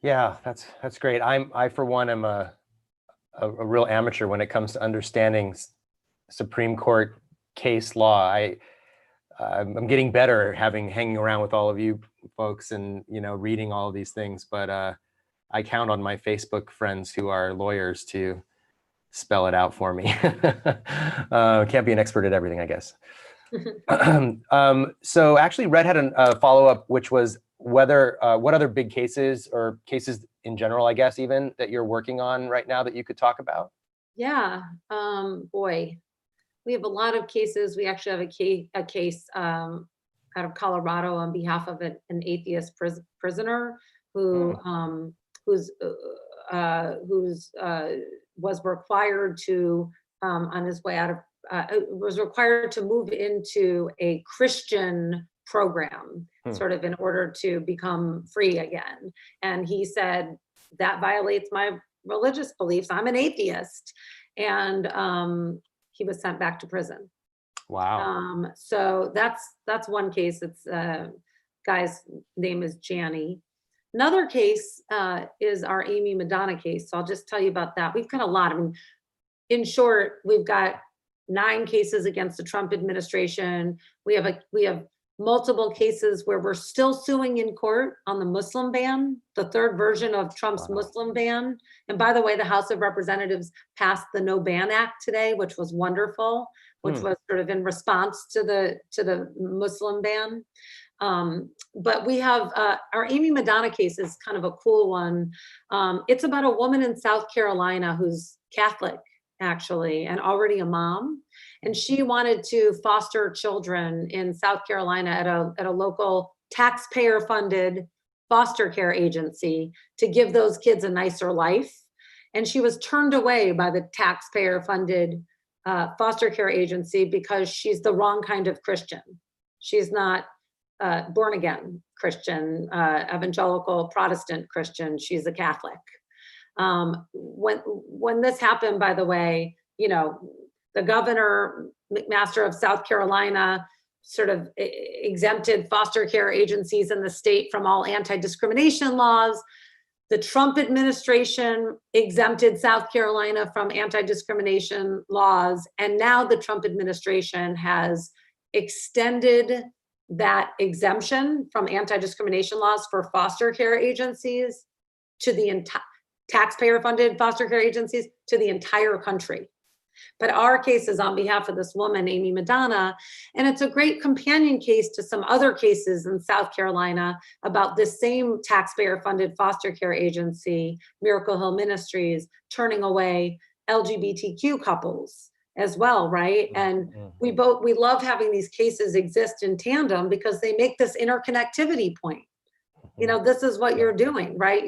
Yeah, that's great. I for one am a real amateur when it comes to understanding Supreme Court case law. I'm getting better hanging around with all of you folks and reading all of these things, but I count on my Facebook friends who are lawyers to spell it out for me. Can't be an expert at everything, I guess. So actually, Red had a follow-up, which was whether what other big cases or cases in general, I guess, even that you're working on right now that you could talk about? Yeah, Boy. We have a lot of cases. We actually have a case out of Colorado on behalf of an atheist prisoner who was required to on his way out of was required to move into a Christian program, sort of in order to become free again. And he said that violates my religious beliefs. I'm an atheist, and he was sent back to prison. Wow. So that's one case. It's guy's name is Janney. Another case is our Amy Madonna case. So I'll just tell you about that. We've got a lot. I mean, in short, we've got 9 cases against the Trump administration. We have multiple cases where we're still suing in court on the Muslim ban, the third version of Trump's Muslim ban. And by the way, the House of Representatives passed the No Ban Act today, which was wonderful, which was sort of in response to the Muslim ban. But we have our Amy Madonna case is kind of a cool one. It's about a woman in South Carolina who's Catholic, actually, and already a mom. And she wanted to foster children in South Carolina at a local taxpayer-funded foster care agency to give those kids a nicer life. And she was turned away by the taxpayer-funded foster care agency because she's the wrong kind of Christian. She's not born-again Christian, evangelical Protestant Christian. She's a Catholic. When this happened, by the way, the governor, McMaster of South Carolina, sort of exempted foster care agencies in the state from all anti-discrimination laws. The Trump administration exempted South Carolina from anti-discrimination laws. And now the Trump administration has extended that exemption from anti-discrimination laws for foster care agencies to the entire taxpayer-funded foster care agencies to the entire country. But our case is on behalf of this woman, Amy Madonna, and it's a great companion case to some other cases in South Carolina about this same taxpayer-funded foster care agency, Miracle Hill Ministries, turning away LGBTQ couples as well, right? And we love having these cases exist in tandem because they make this interconnectivity point. You know, this is what you're doing, right?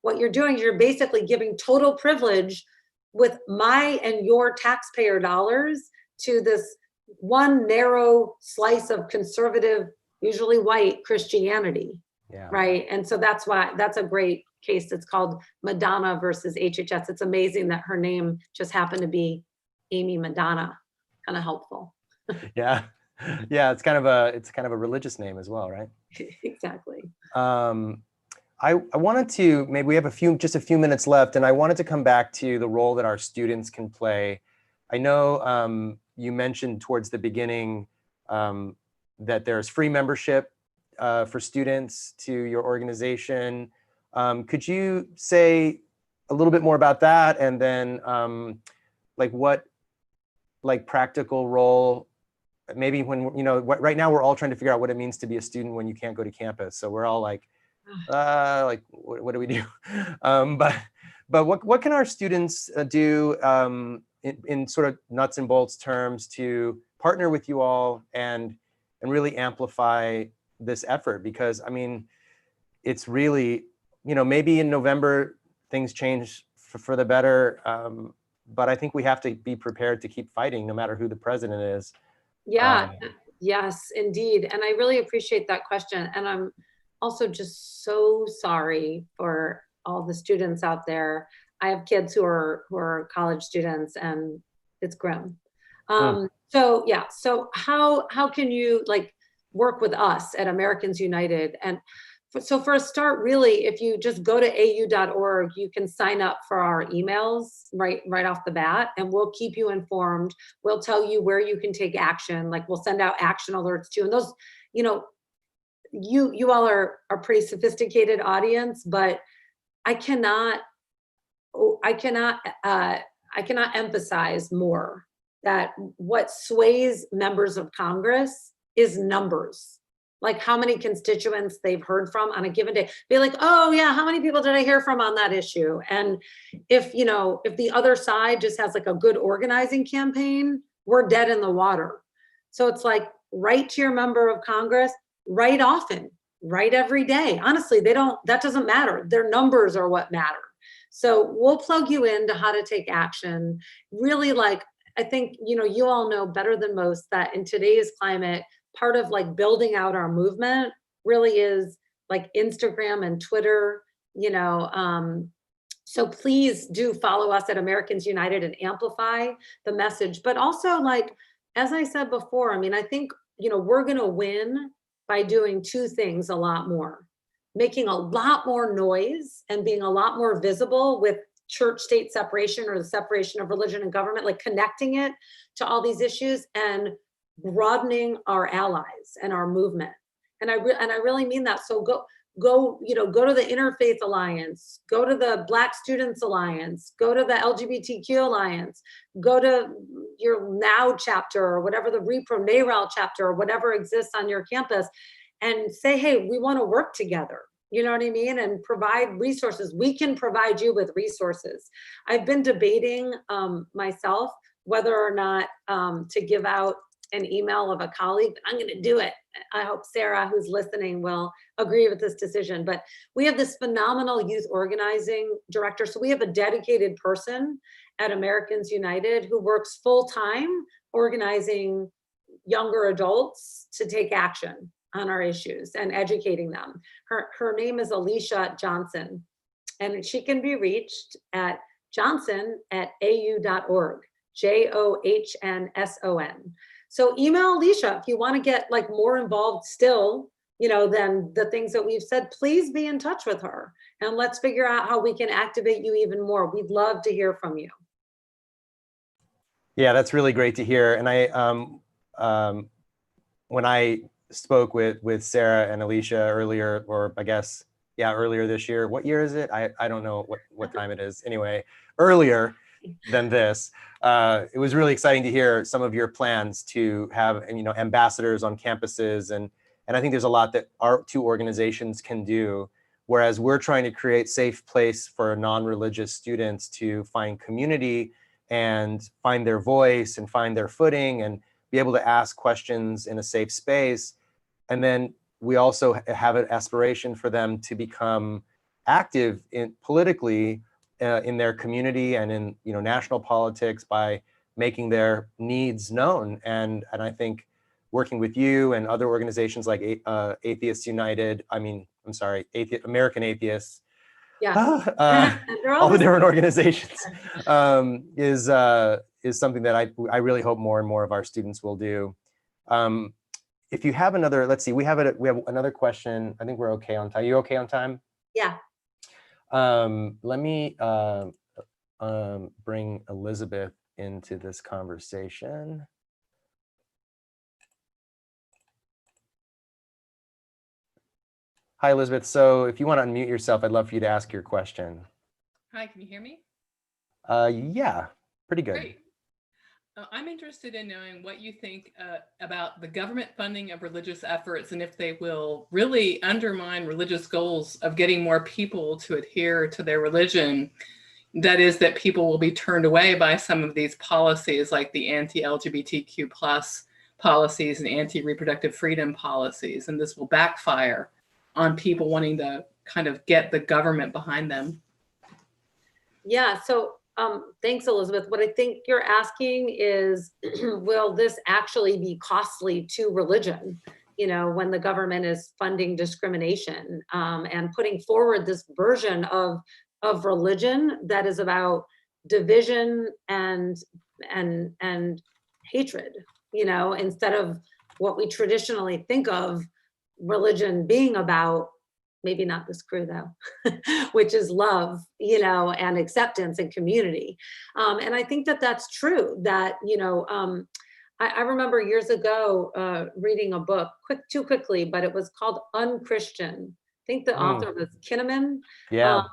What you're doing, you're basically giving total privilege with my and your taxpayer dollars to this one narrow slice of conservative, usually white Christianity, right? And so that's a great case. It's called Madonna versus HHS. It's amazing that her name just happened to be Amy Madonna. Kind of helpful. Yeah, it's kind of a religious name as well, right? Exactly. I wanted to, maybe we have just a few minutes left, and I wanted to come back to the role that our students can play. I know you mentioned towards the beginning that there's free membership for students to your organization. Could you say a little bit more about that, and then what practical role, maybe when, you know, right now we're all trying to figure out what it means to be a student when you can't go to campus. So we're all like what do we do? But what can our students do in sort of nuts and bolts terms to partner with you all and really amplify this effort? Because I mean, it's really, you know, maybe in November things change for the better, but I think we have to be prepared to keep fighting no matter who the president is. Yeah, yes, indeed. And I really appreciate that question. And I'm also just so sorry for all the students out there. I have kids who are college students, and it's grim. So yeah, so how can you work with us at Americans United? And so for a start, really, if you just go to au.org, you can sign up for our emails right off the bat, and we'll keep you informed. We'll tell you where you can take action. Like, we'll send out action alerts too. And those, you know, you all are a pretty sophisticated audience, but I cannot emphasize more that what sways members of Congress is numbers. Like how many constituents they've heard from on a given day. Be like, oh yeah, how many people did I hear from on that issue? And if the other side just has like a good organizing campaign, we're dead in the water. So it's like, write to your member of Congress, write often, write every day. Honestly, that doesn't matter. Their numbers are what matter. So we'll plug you into how to take action. Really, I think, you all know better than most that in today's climate, part of building out our movement really is Instagram and Twitter, so please do follow us at Americans United and amplify the message. But also, as I said before, I mean, I think, we're going to win by doing two things a lot more: making a lot more noise and being a lot more visible with church-state separation, or the separation of religion and government, connecting it to all these issues, and broadening our allies and our movement. And I really mean that. So go to the Interfaith Alliance, go to the Black Students Alliance, go to the LGBTQ Alliance, go to your NOW chapter, or whatever, the Repro NARAL chapter, or whatever exists on your campus, and say, hey, we want to work together. You know what I mean? And provide resources. We can provide you with resources. I've been debating myself whether or not to give out an email of a colleague. I'm going to do it. I hope Sarah, who's listening, will agree with this decision. But we have this phenomenal youth organizing director. So we have a dedicated person at Americans United who works full-time organizing younger adults to take action on our issues and educating them. Her name is Alicia Johnson, and she can be reached at johnson@au.org, JOHNSON. So email Alicia if you want to get more involved still, than the things that we've said. Please be in touch with her, and let's figure out how we can activate you even more. We'd love to hear from you. Yeah, that's really great to hear. And I, when I spoke with Sarah and Alicia earlier, or I guess, earlier this year. What year is it? I don't know what time it is. Anyway, earlier, than this. It was really exciting to hear some of your plans to have, ambassadors on campuses, and I think there's a lot that our two organizations can do. Whereas we're trying to create safe place for non-religious students to find community and find their voice and find their footing and be able to ask questions in a safe space. And then we also have an aspiration for them to become active politically in their community and in national politics by making their needs known. And I think working with you and other organizations like Atheists United, American Atheists, Yeah. all the different organizations, is something that I really hope more and more of our students will do. If you have another, let's see, we have another question. I think we're okay on time. You okay on time? Yeah. Let me bring Elizabeth into this conversation. Hi, Elizabeth. So if you want to unmute yourself, I'd love for you to ask your question. Hi, can you hear me? Yeah, pretty good. Great. I'm interested in knowing what you think about the government funding of religious efforts and if they will really undermine religious goals of getting more people to adhere to their religion. That is, that people will be turned away by some of these policies like the anti-LGBTQ plus policies and anti-reproductive freedom policies, and this will backfire on people wanting to kind of get the government behind them. Yeah, so thanks, Elizabeth. What I think you're asking is, will this actually be costly to religion, when the government is funding discrimination and putting forward this version of religion that is about division and hatred, instead of what we traditionally think of religion being about, maybe not this crew though, which is love, and acceptance and community. And I think that that's true, that, I remember years ago reading a book, too quickly, but it was called Unchristian. I think the author was Kinnaman. Yeah.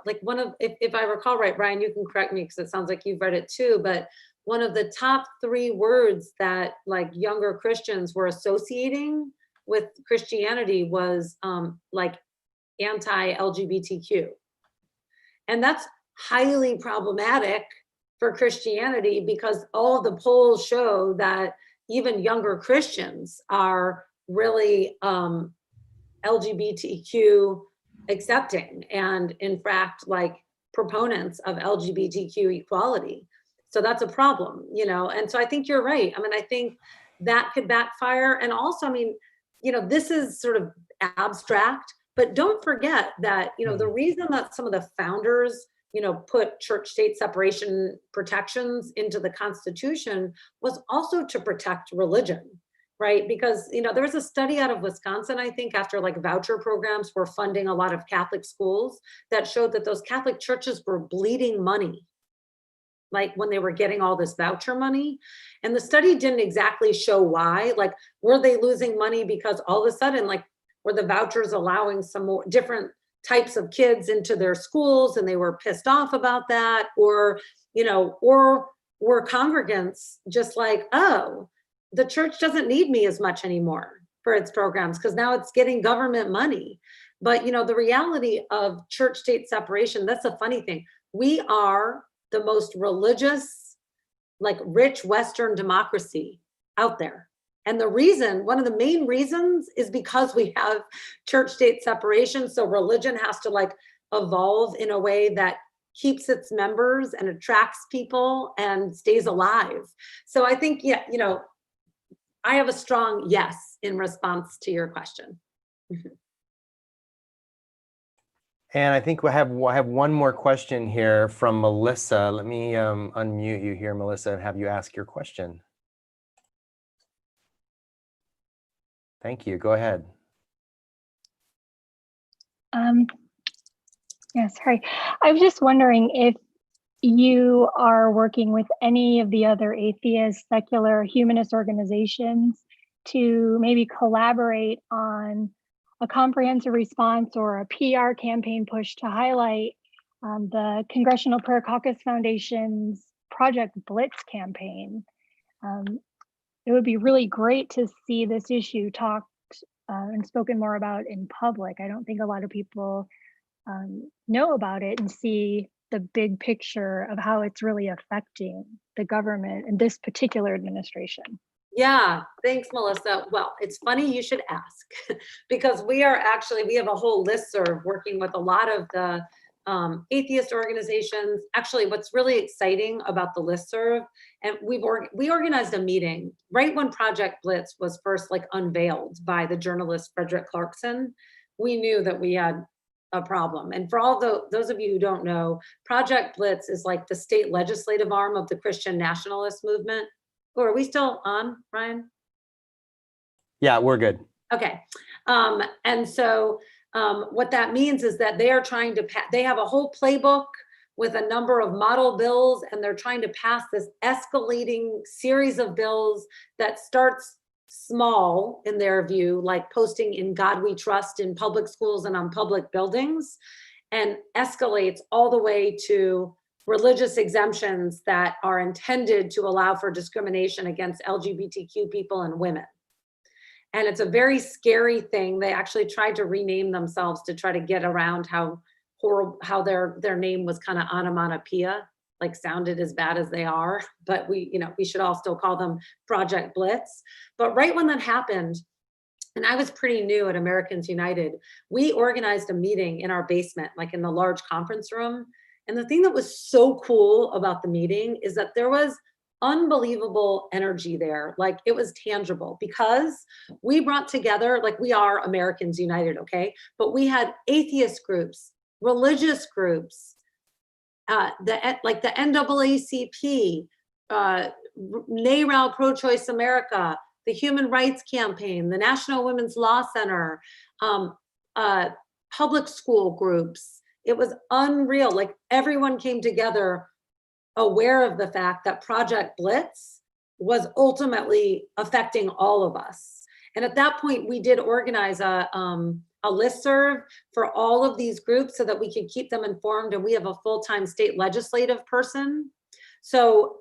Like if I recall right, Brian, you can correct me because it sounds like you've read it too, but one of the top 3 words that like younger Christians were associating with Christianity was like anti-LGBTQ. And that's highly problematic for Christianity because all the polls show that even younger Christians are really LGBTQ accepting and in fact like proponents of LGBTQ equality. So that's a problem, and so I think you're right. I think that could backfire. And also, this is sort of abstract, but don't forget that, the reason that some of the founders, put church-state separation protections into the Constitution was also to protect religion, right? Because, there was a study out of Wisconsin, I think, after like voucher programs were funding a lot of Catholic schools that showed that those Catholic churches were bleeding money, like when they were getting all this voucher money. And the study didn't exactly show why. Like, were they losing money because all of a sudden, like, were the vouchers allowing some more different types of kids into their schools and they were pissed off about that? Or, or were congregants just like, oh, the church doesn't need me as much anymore for its programs because now it's getting government money. But, the reality of church-state separation, that's a funny thing. We are the most religious, like rich Western democracy out there. And the reason, one of the main reasons is because we have church-state separation. So religion has to like evolve in a way that keeps its members and attracts people and stays alive. So I think, yeah, I have a strong yes in response to your question. And I think I have one more question here from Melissa. Let me unmute you here, Melissa, and have you ask your question. Thank you. Go ahead. Yes, sorry. I was just wondering if you are working with any of the other atheist, secular, humanist organizations to maybe collaborate on a comprehensive response or a PR campaign push to highlight the Congressional Prayer Caucus Foundation's Project Blitz campaign. It would be really great to see this issue talked and spoken more about in public. I don't think a lot of people know about it and see the big picture of how it's really affecting the government and this particular administration. Yeah, thanks, Melissa. Well, it's funny you should ask because we have a whole listserv working with a lot of the atheist organizations. Actually, what's really exciting about the listserv, and we organized a meeting right when Project Blitz was first unveiled by the journalist Frederick Clarkson. We knew that we had a problem. And for all those of you who don't know, Project Blitz is like the state legislative arm of the Christian nationalist movement. Oh, are we still on, Ryan? Yeah, we're good. Okay. And so what that means is that they are trying to they have a whole playbook with a number of model bills, and they're trying to pass this escalating series of bills that starts small in their view, like posting "In God We Trust" in public schools and on public buildings, and escalates all the way to religious exemptions that are intended to allow for discrimination against LGBTQ people and women. And it's a very scary thing. They actually tried to rename themselves to try to get around how horrible, how their name was kind of onomatopoeia, like sounded as bad as they are. But we should all still call them Project Blitz. But right when that happened, and I was pretty new at Americans United, we organized a meeting in our basement, like in the large conference room. And the thing that was so cool about the meeting is that there was unbelievable energy there. Like it was tangible because we brought together, like we are Americans United, okay? But we had atheist groups, religious groups, the NAACP, NARAL Pro-Choice America, the Human Rights Campaign, the National Women's Law Center, public school groups. It was unreal. Like everyone came together aware of the fact that Project Blitz was ultimately affecting all of us. And at that point, we did organize a listserv for all of these groups so that we could keep them informed. And we have a full-time state legislative person. So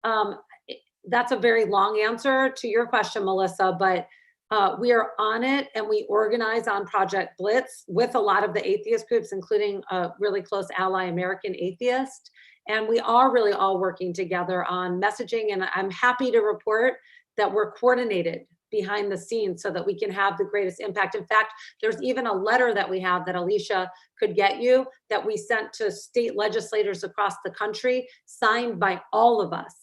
that's a very long answer to your question, Melissa, but we are on it, and we organize on Project Blitz with a lot of the atheist groups, including a really close ally, American Atheist. And we are really all working together on messaging. And I'm happy to report that we're coordinated behind the scenes so that we can have the greatest impact. In fact, there's even a letter that we have that Alicia could get you that we sent to state legislators across the country, signed by all of us,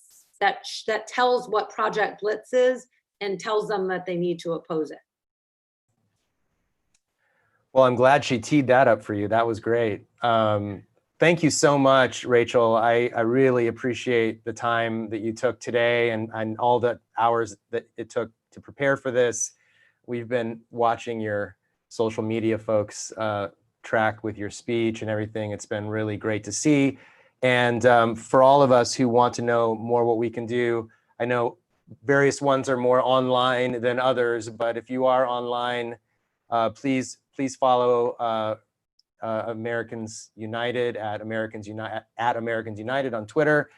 that tells what Project Blitz is and tells them that they need to oppose it. Well, I'm glad she teed that up for you. That was great. Thank you so much, Rachel. I really appreciate the time that you took today and all the hours that it took to prepare for this. We've been watching your social media folks track with your speech and everything. It's been really great to see. And for all of us who want to know more what we can do, I know various ones are more online than others, but if you are online, please follow Americans United at Americans United on Twitter,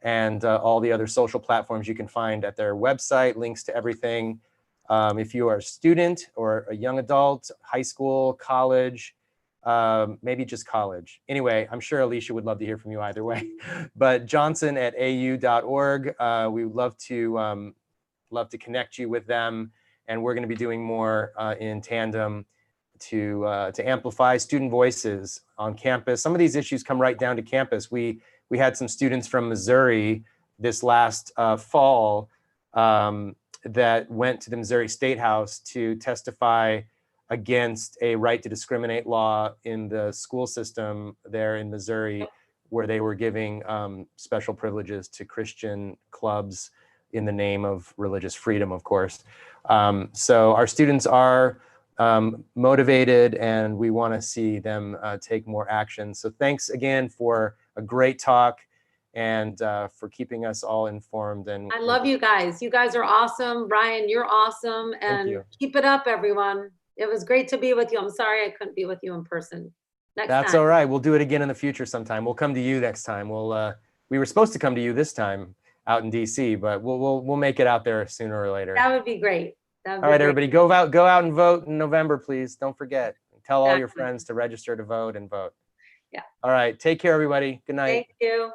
and all the other social platforms you can find at their website, links to everything. If you are a student or a young adult, high school, college, maybe just college. Anyway, I'm sure Alicia would love to hear from you either way. But johnson@au.org, we would love to connect you with them, and we're going to be doing more in tandem to amplify student voices on campus. Some of these issues come right down to campus. We had some students from Missouri this last fall that went to the Missouri State House to testify against a right to discriminate law in the school system there in Missouri, where they were giving special privileges to Christian clubs in the name of religious freedom, of course. So our students are motivated, and we want to see them take more action. So thanks again for a great talk, and for keeping us all informed. And I love you guys. You guys are awesome. Ryan, you're awesome. And keep it up, everyone. It was great to be with you. I'm sorry I couldn't be with you in person. next That's time. all right. We'll do it again in the future sometime. We'll come to you next time. We were supposed to come to you this time out in DC, but we'll make it out there sooner or later. That would be great. That would All be right, great. everybody, go out and vote in November, please. Don't forget. Tell all your Exactly. friends to register to vote and vote. Yeah. All right. Take care, everybody. Good night. Thank you.